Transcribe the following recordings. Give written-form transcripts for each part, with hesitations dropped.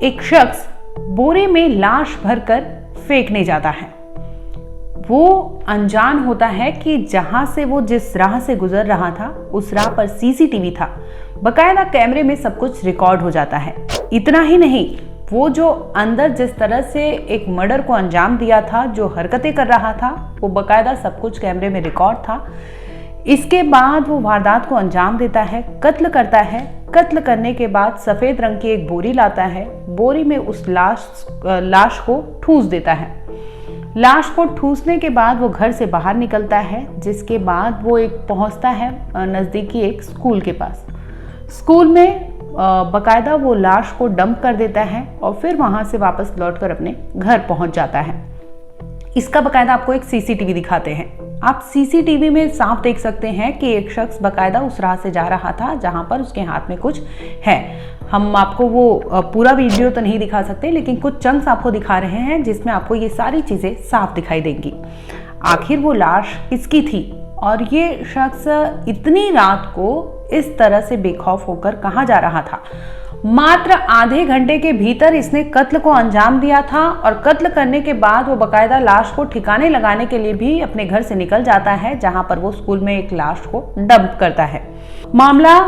एक शख्स बोरे में लाश भरकर फेंकने जाता है। वो अनजान होता है कि जहां से वो जिस राह से गुजर रहा था उस राह पर सीसीटीवी था। बकायदा कैमरे में सब कुछ रिकॉर्ड हो जाता है। इतना ही नहीं, वो जो अंदर जिस तरह से एक मर्डर को अंजाम दिया था, जो हरकतें कर रहा था, वो बकायदा सब कुछ कैमरे में रिकॉर्ड था। इसके बाद वो वारदात को अंजाम देता है, कत्ल करता है। कत्ल करने के बाद सफेद रंग की एक बोरी लाता है। बोरी में उस लाश को ठूस देता है। लाश को ठूसने के बाद वो घर से बाहर निकलता है, जिसके बाद वो पहुंचता है नज़दीकी एक स्कूल के पास। स्कूल में बकायदा वो लाश को डंप कर देता है और फिर वहां से वापस लौटकर अपने घर पहुंच जाता है। इसका बकायदा आपको एक सीसीटीवी दिखाते हैं। आप सीसीटीवी में साफ देख सकते हैं कि एक शख्स बकायदा उस राह से जा रहा था जहां पर उसके हाथ में कुछ है। हम आपको वो पूरा वीडियो तो नहीं दिखा सकते, लेकिन कुछ चंक्स आपको दिखा रहे हैं जिसमें आपको ये सारी चीजें साफ दिखाई देंगी। आखिर वो लाश किसकी थी और ये शख्स इतनी रात को इस तरह से बेखौफ होकर कहाँ जा रहा था? मात्र आधे घंटे के भीतर इसने कत्ल को अंजाम दिया था और कत्ल करने के बाद वो बकायदा लाश को ठिकाने लगाने के लिए भी अपने घर से निकल जाता है, जहां पर वो स्कूल में एक लाश को डंप करता है। मामला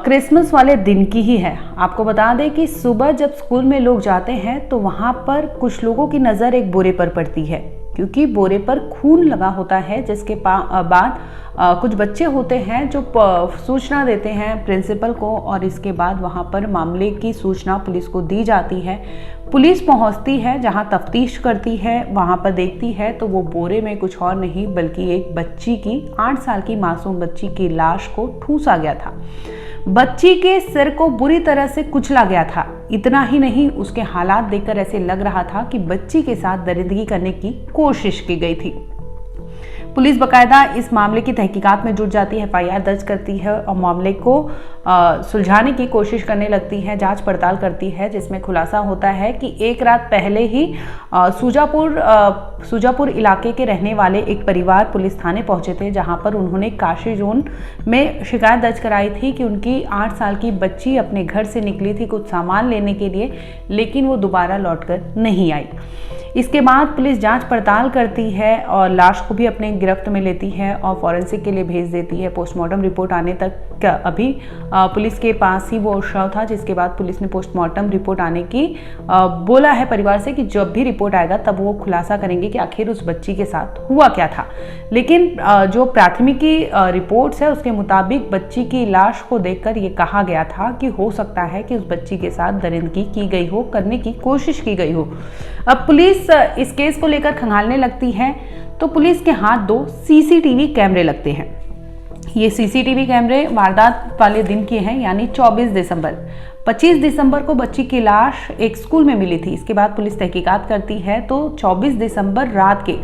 क्रिसमस वाले दिन की ही है। आपको बता दें कि सुबह जब स्कूल में लोग जाते हैं तो वहां पर कुछ लोगों की नज़र एक बोरे पर पड़ती है, क्योंकि बोरे पर खून लगा होता है। जिसके बाद कुछ बच्चे होते हैं जो सूचना देते हैं प्रिंसिपल को और इसके बाद वहां पर मामले की सूचना पुलिस को दी जाती है। पुलिस पहुंचती है, जहां तफ्तीश करती है, वहां पर देखती है तो वो बोरे में कुछ और नहीं बल्कि एक बच्ची की 8 साल की मासूम बच्ची की लाश को ठूसा गया था। बच्ची के सिर को बुरी तरह से कुचला गया था। इतना ही नहीं, उसके हालात देखकर ऐसे लग रहा था कि बच्ची के साथ दरिंदगी करने की कोशिश की गई थी। पुलिस बकायदा इस मामले की तहकीकात में जुट जाती है, एफआईआर दर्ज करती है और मामले को सुलझाने की कोशिश करने लगती है, जांच पड़ताल करती है, जिसमें खुलासा होता है कि एक रात पहले ही सूजापुर इलाके के रहने वाले एक परिवार पुलिस थाने पहुंचे थे, जहां पर उन्होंने काशी जोन में शिकायत दर्ज कराई थी कि उनकी 8 साल की बच्ची अपने घर से निकली थी कुछ सामान लेने के लिए, लेकिन वो दोबारा लौटकर नहीं आई। इसके बाद पुलिस जांच पड़ताल करती है और लाश को भी अपने गिरफ्त में लेती है और फॉरेंसिक के लिए भेज देती है। पोस्टमार्टम रिपोर्ट आने तक अभी पुलिस के पास ही वो शव था, जिसके बाद पुलिस ने पोस्टमार्टम रिपोर्ट आने की बोला है परिवार से कि जब भी रिपोर्ट आएगा तब वो खुलासा करेंगे कि आखिर उस बच्ची के साथ हुआ क्या था। लेकिन जो प्राथमिकी रिपोर्ट्स है उसके मुताबिक बच्ची की लाश को देखकर ये कहा गया था कि हो सकता है कि उस बच्ची के साथ दरिंदगी की गई हो, करने की कोशिश की गई हो। अब पुलिस इस केस को लेकर खंगालने लगती है तो पुलिस के हाथ 2 सीसीटीवी कैमरे लगते हैं। ये सीसीटीवी कैमरे वारदात वाले दिन के हैं, यानी 24 दिसंबर। 25 दिसंबर को बच्ची की लाश एक स्कूल में मिली थी। इसके बाद पुलिस तहकीकात करती है तो 24 दिसंबर रात के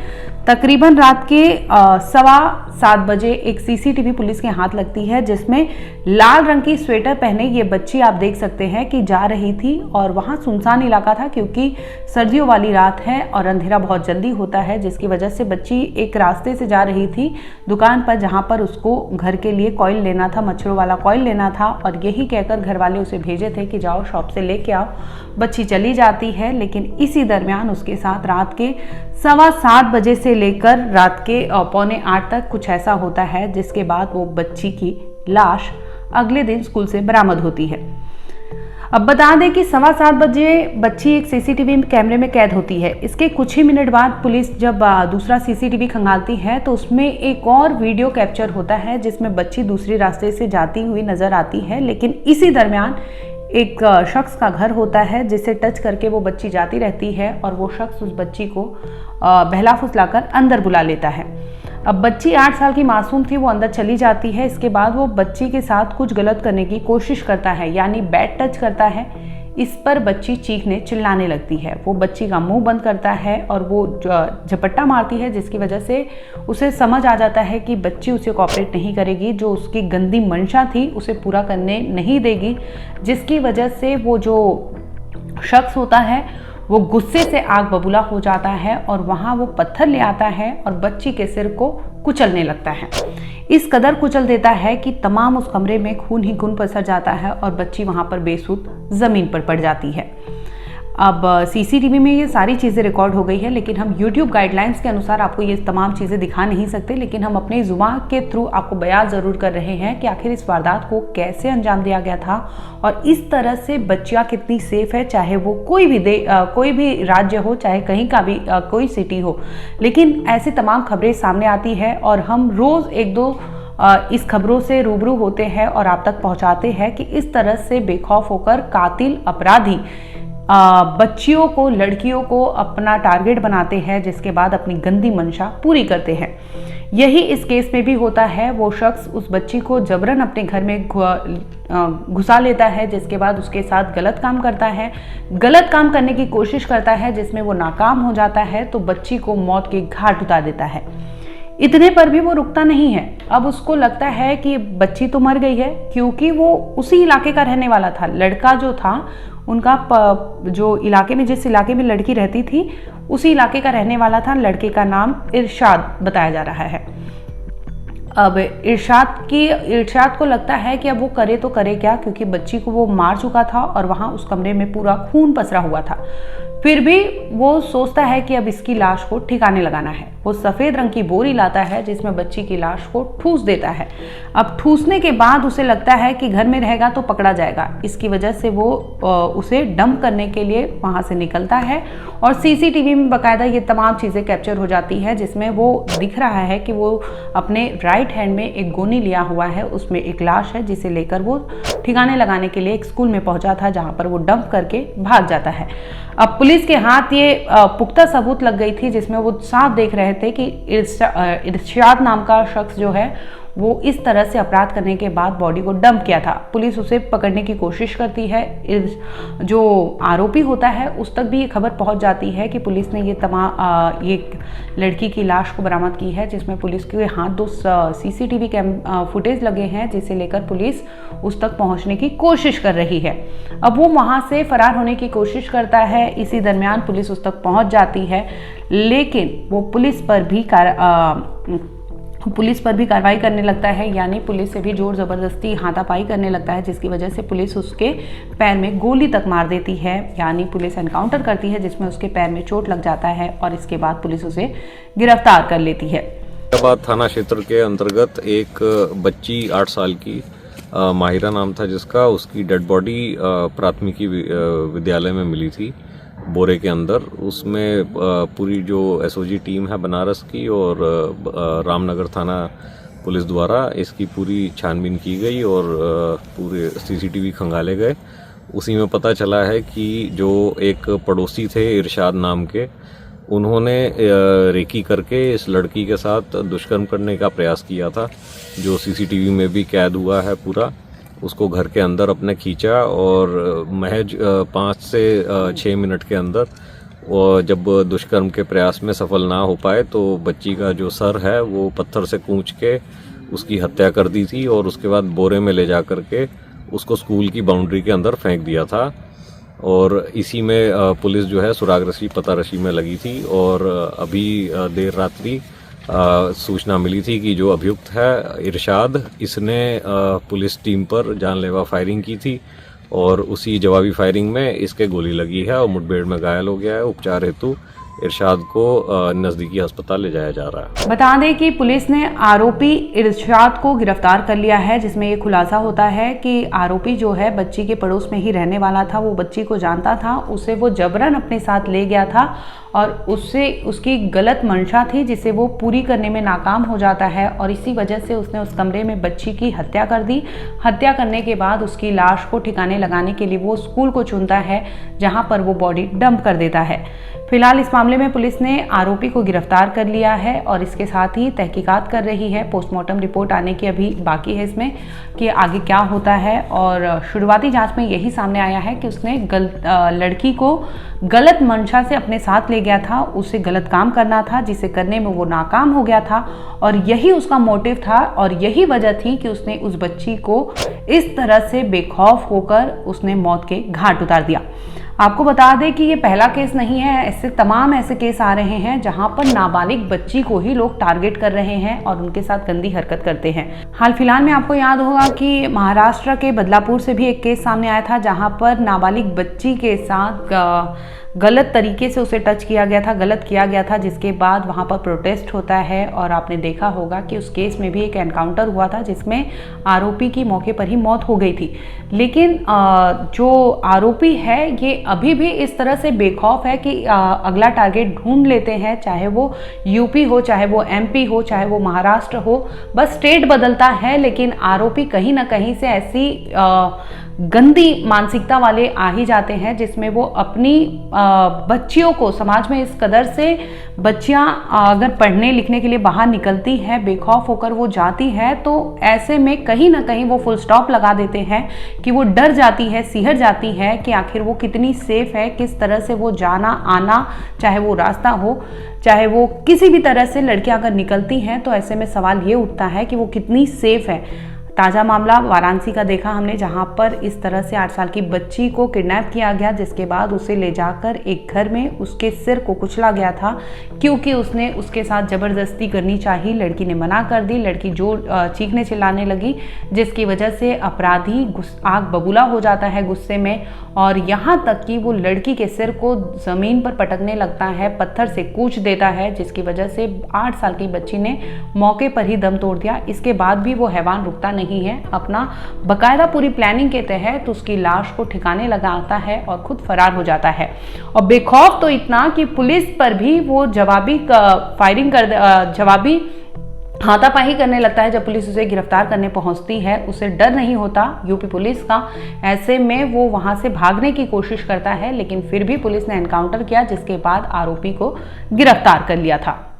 तकरीबन 7:15 बजे एक सीसीटीवी पुलिस के हाथ लगती है, जिसमें लाल रंग की स्वेटर पहने ये बच्ची आप देख सकते हैं कि जा रही थी और वहाँ सुनसान इलाका था क्योंकि सर्दियों वाली रात है और अंधेरा बहुत जल्दी होता है, जिसकी वजह से बच्ची एक रास्ते से जा रही थी दुकान पर, जहाँ पर उसको घर के लिए कॉइल लेना था, मच्छरों वाला कॉइल लेना था और यही कहकर घर वाले उसे भेजे थे कि जाओ शॉप से लेके आओ। बच्ची चली जाती है, लेकिन इसी दरमियान उसके साथ रात के 7:15 बजे से लेकर रात के 7:45 तक कुछ ऐसा होता है, जिसके बाद वो बच्ची की लाश अगले दिन स्कूल से बरामद होती है। अब बता दें कि 7:15 बजे बच्ची एक सीसीटीवी कैमरे में कैद होती है। इसके कुछ ही मिनट बाद पुलिस जब दूसरा सीसीटीवी खंगालती है तो उसमें एक और वीडियो कैप्चर होता है, जिसमें बच्ची दूसरी रास्ते से जाती हुई नजर आती है। लेकिन इसी दरमियान एक शख्स का घर होता है जिसे टच करके वो बच्ची जाती रहती है और वो शख्स उस बच्ची को बहला फुसलाकर अंदर बुला लेता है। अब बच्ची 8 साल की मासूम थी, वो अंदर चली जाती है। इसके बाद वो बच्ची के साथ कुछ गलत करने की कोशिश करता है, यानी बैड टच करता है। इस पर बच्ची चीखने चिल्लाने लगती है। वो बच्ची का मुंह बंद करता है और वो झपट्टा मारती है, जिसकी वजह से उसे समझ आ जाता है कि बच्ची उसे कोऑपरेट नहीं करेगी, जो उसकी गंदी मंशा थी उसे पूरा करने नहीं देगी, जिसकी वजह से वो जो शख्स होता है वो गुस्से से आग बबूला हो जाता है और वहाँ वो पत्थर ले आता है और बच्ची के सिर को कुचलने लगता है। इस कदर कुचल देता है कि तमाम उस कमरे में खून ही खून पसर जाता है और बच्ची वहाँ पर बेसुध ज़मीन पर पड़ जाती है। अब सीसीटीवी में ये सारी चीज़ें रिकॉर्ड हो गई है, लेकिन हम यूट्यूब गाइडलाइंस के अनुसार आपको ये तमाम चीज़ें दिखा नहीं सकते, लेकिन हम अपनी जुबान के थ्रू आपको बयान ज़रूर कर रहे हैं कि आखिर इस वारदात को कैसे अंजाम दिया गया था और इस तरह से बच्चियाँ कितनी सेफ है, चाहे वो कोई भी राज्य हो, चाहे कहीं का भी कोई सिटी हो। लेकिन ऐसी तमाम खबरें सामने आती है और हम रोज़ एक दो इस खबरों से रूबरू होते हैं और आप तक पहुंचाते हैं कि इस तरह से बेखौफ होकर कातिल अपराधी बच्चियों को, लड़कियों को अपना टारगेट बनाते हैं, जिसके बाद अपनी गंदी मंशा पूरी करते हैं। यही इस केस में भी होता है। वो शख्स उस बच्ची को जबरन अपने घर में घुसा लेता है, जिसके बाद उसके साथ गलत काम करता है, गलत काम करने की कोशिश करता है, जिसमें वो नाकाम हो जाता है तो बच्ची को मौत के घाट उतार देता है। इतने पर भी वो रुकता नहीं है। अब उसको लगता है कि बच्ची तो मर गई है, क्योंकि वो उसी इलाके का रहने वाला था। लड़का जो था उनका जो इलाके में, जिस इलाके में लड़की रहती थी, उसी इलाके का रहने वाला था। लड़के का नाम इरशाद बताया जा रहा है। अब इरशाद को लगता है कि अब वो करे तो करे क्या, क्योंकि बच्ची को वो मार चुका था और वहां उस कमरे में पूरा खून पसरा हुआ था। फिर भी वो सोचता है कि अब इसकी लाश को ठिकाने लगाना है। वो सफ़ेद रंग की बोरी लाता है जिसमें बच्ची की लाश को ठूस देता है। अब ठूसने के बाद उसे लगता है कि घर में रहेगा तो पकड़ा जाएगा। इसकी वजह से वो उसे डंप करने के लिए वहाँ से निकलता है और सीसीटीवी में बाकायदा ये तमाम चीज़ें कैप्चर हो जाती है, जिसमें वो दिख रहा है कि वो अपने राइट हैंड में एक गोनी लिया हुआ है, उसमें एक लाश है जिसे लेकर वो ठिकाने लगाने के लिए एक स्कूल में पहुंचा था, जहाँ पर वो डंप करके भाग जाता है। अब पुलिस के हाथ ये पुख्ता सबूत लग गई थी, जिसमें वो साफ देख रहे थे कि इरशाद नाम का शख्स जो है वो इस तरह से अपराध करने के बाद बॉडी को डंप किया था। पुलिस उसे पकड़ने की कोशिश करती है। जो आरोपी होता है उस तक भी ये खबर पहुंच जाती है कि पुलिस ने ये लड़की की लाश को बरामद की है, जिसमें पुलिस के हाथ 2 सीसीटीवी फुटेज लगे हैं, जिसे लेकर पुलिस उस तक पहुंचने की कोशिश कर रही है। अब वो वहां से फरार होने की कोशिश करता है। इसी दरमियान पुलिस उस तक पहुंच जाती है, लेकिन वो पुलिस पर भी कार्रवाई करने लगता है, यानी पुलिस से भी जोर ज़बरदस्ती हाथापाई करने लगता है, जिसकी वजह से पुलिस उसके पैर में गोली तक मार देती है। यानी पुलिस एनकाउंटर करती है, जिसमें उसके पैर में चोट लग जाता है और इसके बाद पुलिस उसे गिरफ्तार कर लेती है। फरीदाबाद थाना क्षेत्र के अंतर्गत एक बच्ची 8 साल की माहिरा नाम था जिसका, उसकी डेड बॉडी प्राथमिकी विद्यालय में मिली थी बोरे के अंदर। उसमें पूरी जो एसओजी टीम है बनारस की और रामनगर थाना पुलिस द्वारा इसकी पूरी छानबीन की गई और पूरे सीसीटीवी खंगाले गए। उसी में पता चला है कि जो एक पड़ोसी थे इरशाद नाम के, उन्होंने रेकी करके इस लड़की के साथ दुष्कर्म करने का प्रयास किया था, जो सीसीटीवी में भी कैद हुआ है पूरा। उसको घर के अंदर अपने खींचा और महज 5 से 6 मिनट के अंदर जब दुष्कर्म के प्रयास में सफल ना हो पाए तो बच्ची का जो सर है वो पत्थर से कूंच के उसकी हत्या कर दी थी और उसके बाद बोरे में ले जा कर के उसको स्कूल की बाउंड्री के अंदर फेंक दिया था। और इसी में पुलिस जो है सुरागरशी पतारशी में लगी थी और अभी देर रात्रि सूचना मिली थी कि जो अभियुक्त है इरशाद, इसने पुलिस टीम पर जानलेवा फायरिंग की थी और उसी जवाबी फायरिंग में इसके गोली लगी है और मुठभेड़ में घायल हो गया है। उपचार हेतु इरशाद को नज़दीकी अस्पताल ले जाया जा रहा है। बता दें कि पुलिस ने आरोपी इरशाद को गिरफ्तार कर लिया है, जिसमें ये खुलासा होता है कि आरोपी जो है बच्ची के पड़ोस में ही रहने वाला था। वो बच्ची को जानता था, उसे वो जबरन अपने साथ ले गया था और उसकी गलत मंशा थी, जिसे वो पूरी करने में नाकाम हो जाता है और इसी वजह से उसने उस कमरे में बच्ची की हत्या कर दी। हत्या करने के बाद उसकी लाश को ठिकाने लगाने के लिए वो स्कूल को चुनता है, जहां पर वो बॉडी डंप कर देता है। फिलहाल इस मामले में पुलिस ने आरोपी को गिरफ्तार कर लिया है और इसके साथ ही तहकीकात कर रही है। पोस्टमार्टम रिपोर्ट आने की अभी बाकी है इसमें कि आगे क्या होता है। और शुरुआती जांच में यही सामने आया है कि उसने लड़की को गलत मंशा से अपने साथ ले गया था, उसे गलत काम करना था, जिसे करने में वो नाकाम हो गया था और यही उसका मोटिव था और यही वजह थी कि उसने उस बच्ची को इस तरह से बेखौफ होकर उसने मौत के घाट उतार दिया। आपको बता दें कि ये पहला केस नहीं है, ऐसे तमाम ऐसे केस आ रहे हैं जहां पर नाबालिग बच्ची को ही लोग टारगेट कर रहे हैं और उनके साथ गंदी हरकत करते हैं। हाल फिलहाल में आपको याद होगा कि महाराष्ट्र के बदलापुर से भी एक केस सामने आया था जहां पर नाबालिग बच्ची के साथ गलत तरीके से उसे टच किया गया था, गलत किया गया था, जिसके बाद वहाँ पर प्रोटेस्ट होता है और आपने देखा होगा कि उस केस में भी एक एनकाउंटर हुआ था जिसमें आरोपी की मौके पर ही मौत हो गई थी। लेकिन जो आरोपी है ये अभी भी इस तरह से बेखौफ है कि अगला टारगेट ढूंढ लेते हैं, चाहे वो यूपी हो, चाहे वो एमपी हो, चाहे वो महाराष्ट्र हो, बस स्टेट बदलता है लेकिन आरोपी कहीं ना कहीं से ऐसी गंदी मानसिकता वाले आ ही जाते हैं जिसमें वो अपनी बच्चियों को, समाज में इस कदर से बच्चियां अगर पढ़ने लिखने के लिए बाहर निकलती हैं, बेखौफ होकर वो जाती है, तो ऐसे में कहीं ना कहीं वो फुल स्टॉप लगा देते हैं कि वो डर जाती है, सिहर जाती है कि आखिर वो कितनी सेफ है, किस तरह से वो जाना आना, चाहे वो रास्ता हो, चाहे वो किसी भी तरह से लड़कियां अगर निकलती हैं तो ऐसे में सवाल ये उठता है कि वो कितनी सेफ है। ताज़ा मामला वाराणसी का देखा हमने, जहां पर इस तरह से 8 साल की बच्ची को किडनैप किया गया, जिसके बाद उसे ले जाकर एक घर में उसके सिर को कुचला गया था क्योंकि उसने उसके साथ ज़बरदस्ती करनी चाहिए। लड़की ने मना कर दी, लड़की जोर चीखने चिल्लाने लगी, जिसकी वजह से अपराधी आग बबूला हो जाता है गुस्से में और यहाँ तक कि वो लड़की के सिर को ज़मीन पर पटकने लगता है, पत्थर से कूच देता है, जिसकी वजह से 8 साल की बच्ची ने मौके पर ही दम तोड़ दिया। इसके बाद भी वो हैवान रुकता नहीं है, अपना बकायदा पूरी प्लानिंग के तहत उसकी लाश को ठिकाने लगाता है और खुद फरार हो जाता है। और बेखौफ तो इतना कि पुलिस पर भी वो जवाबी हाथापाई करने लगता है। जब पुलिस उसे गिरफ्तार करने पहुंचती है, उसे डर नहीं होता यूपी पुलिस का, ऐसे में वो वहां से भागने की कोशिश करता है लेकिन फिर भी पुलिस ने एनकाउंटर किया, जिसके बाद आरोपी को गिरफ्तार कर लिया था।